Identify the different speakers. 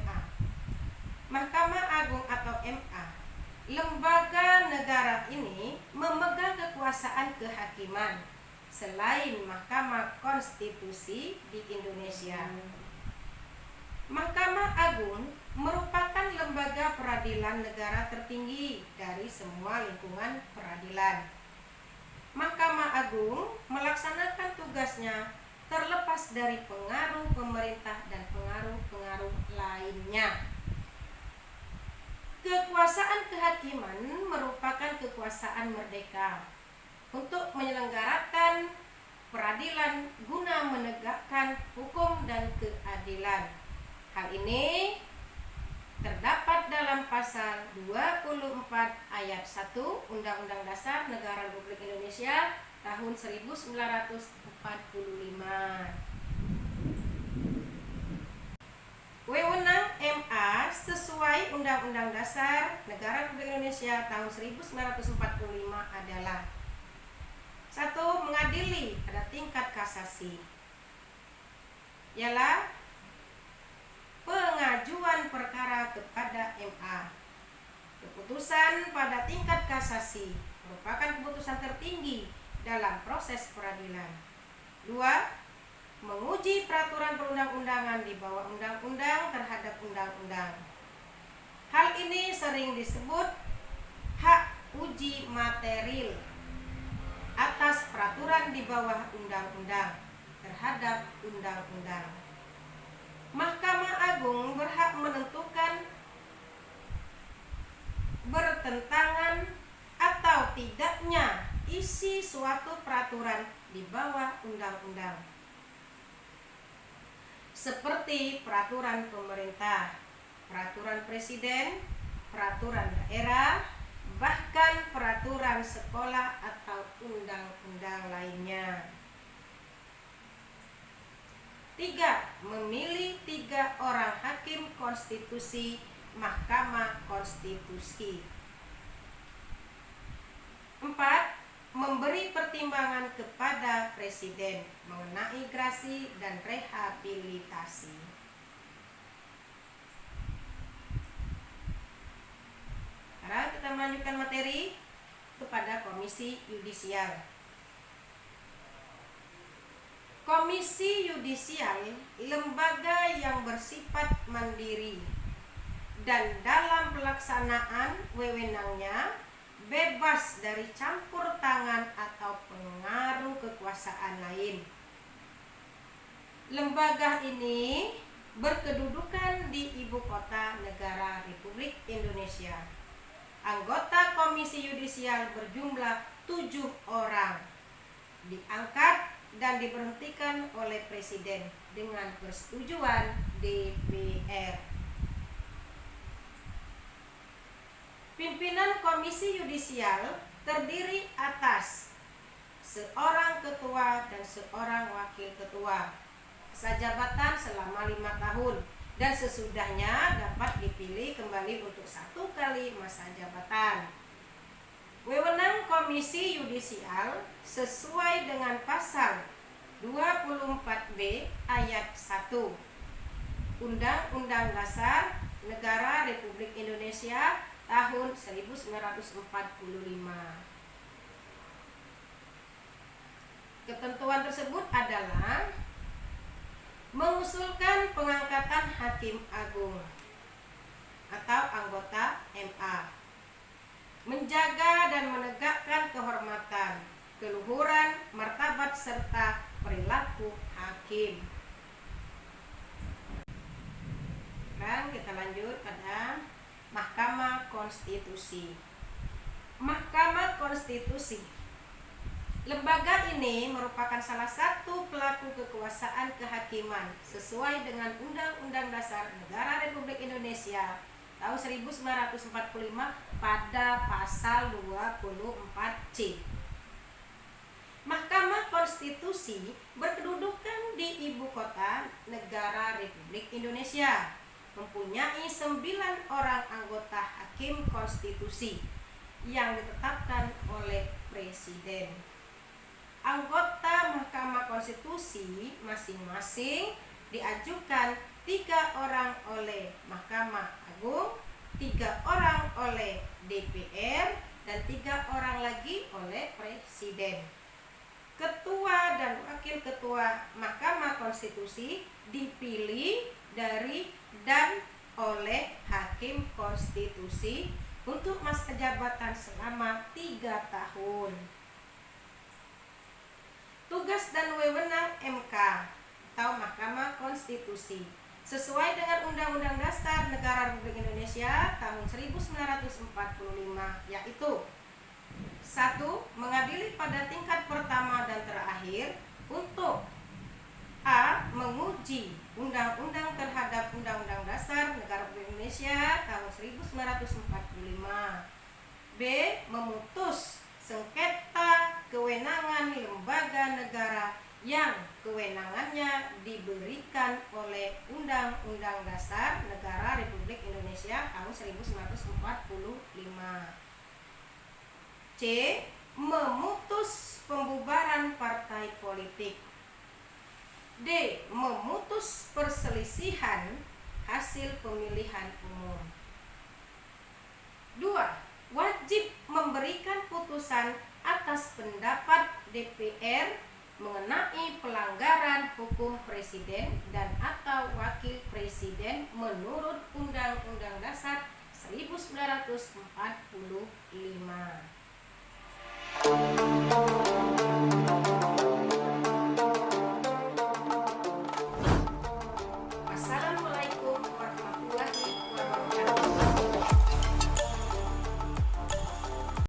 Speaker 1: MA. Mahkamah Agung atau MA, lembaga negara ini memegang kekuasaan kehakiman selain Mahkamah Konstitusi di Indonesia. Mahkamah Agung merupakan lembaga peradilan negara tertinggi dari semua lingkungan peradilan. Mahkamah Agung melaksanakan tugasnya terlepas dari pengaruh pemerintah dan pengaruh-pengaruh lainnya. Kekuasaan kehakiman merupakan kekuasaan merdeka untuk menyelenggarakan peradilan guna menegakkan hukum dan keadilan. Hal ini terdapat dalam pasal 24 ayat 1 Undang-Undang Dasar Negara Republik Indonesia tahun 1945. Wewenang MA sesuai Undang-Undang Dasar Negara Republik Indonesia tahun 1945 adalah: 1. Mengadili pada tingkat kasasi, ialah pengajuan perkara kepada MA. Keputusan pada tingkat kasasi merupakan keputusan tertinggi dalam proses peradilan. 2. Menguji peraturan perundang-undangan di bawah undang-undang terhadap undang-undang. Hal ini sering disebut hak uji materil atas peraturan di bawah undang-undang terhadap undang-undang. Mahkamah Agung berhak menentukan bertentangan atau tidaknya isi suatu peraturan di bawah undang-undang, seperti peraturan pemerintah, peraturan presiden, peraturan daerah, bahkan peraturan sekolah atau undang-undang lainnya. 3. Memilih 3 orang hakim konstitusi Mahkamah Konstitusi. 4. Memberi pertimbangan kepada presiden mengenai gerasi dan rehabilitasi. Sekarang kita melanjutkan materi kepada Komisi Yudisial. Komisi Yudisial lembaga yang bersifat mandiri dan dalam pelaksanaan wewenangnya bebas dari campur tangan atau pengaruh kekuasaan lain. Lembaga ini berkedudukan di Ibu Kota Negara Republik Indonesia. Anggota Komisi Yudisial berjumlah 7 orang, diangkat dan diberhentikan oleh Presiden dengan persetujuan DPR. Pimpinan Komisi Yudisial terdiri atas seorang ketua dan seorang wakil ketua. Masa jabatan selama 5 tahun dan sesudahnya dapat dipilih kembali untuk 1 kali masa jabatan. Wewenang Komisi Yudisial sesuai dengan pasal 24B ayat 1 Undang-Undang Dasar Negara Republik Indonesia tahun 1945. Ketentuan tersebut adalah mengusulkan pengangkatan hakim agung atau anggota MA, menjaga dan menegakkan kehormatan, keluhuran, martabat serta perilaku hakim. Dan kita lanjut pada Mahkamah Konstitusi. Mahkamah Konstitusi, lembaga ini merupakan salah satu pelaku kekuasaan kehakiman sesuai dengan Undang-Undang Dasar Negara Republik Indonesia tahun 1945 pada pasal 24C. Mahkamah Konstitusi berkedudukan di Ibu Kota Negara Republik Indonesia, mempunyai 9 orang anggota hakim konstitusi yang ditetapkan oleh Presiden. Anggota Mahkamah Konstitusi masing-masing diajukan 3 orang oleh 3 orang oleh DPR, dan 3 orang lagi oleh Presiden. Ketua dan Wakil Ketua Mahkamah Konstitusi dipilih dari dan oleh Hakim Konstitusi untuk masa jabatan selama 3 tahun. Tugas dan wewenang MK atau Mahkamah Konstitusi sesuai dengan Undang-Undang Dasar Negara Republik Indonesia tahun 1945, yaitu 1. Mengadili pada tingkat pertama dan terakhir untuk A. Menguji undang-undang terhadap Undang-Undang Dasar Negara Republik Indonesia tahun 1945. B. Memutus sengketa kewenangan lembaga negara yang kewenangannya diberikan oleh Undang-Undang Dasar Negara Republik Indonesia tahun 1945. C. Memutus pembubaran partai politik. D. Memutus perselisihan hasil pemilihan umum. 2. Wajib memberikan putusan atas pendapat DPR mengenai pelanggaran hukum presiden dan atau wakil presiden menurut Undang-Undang Dasar 1945.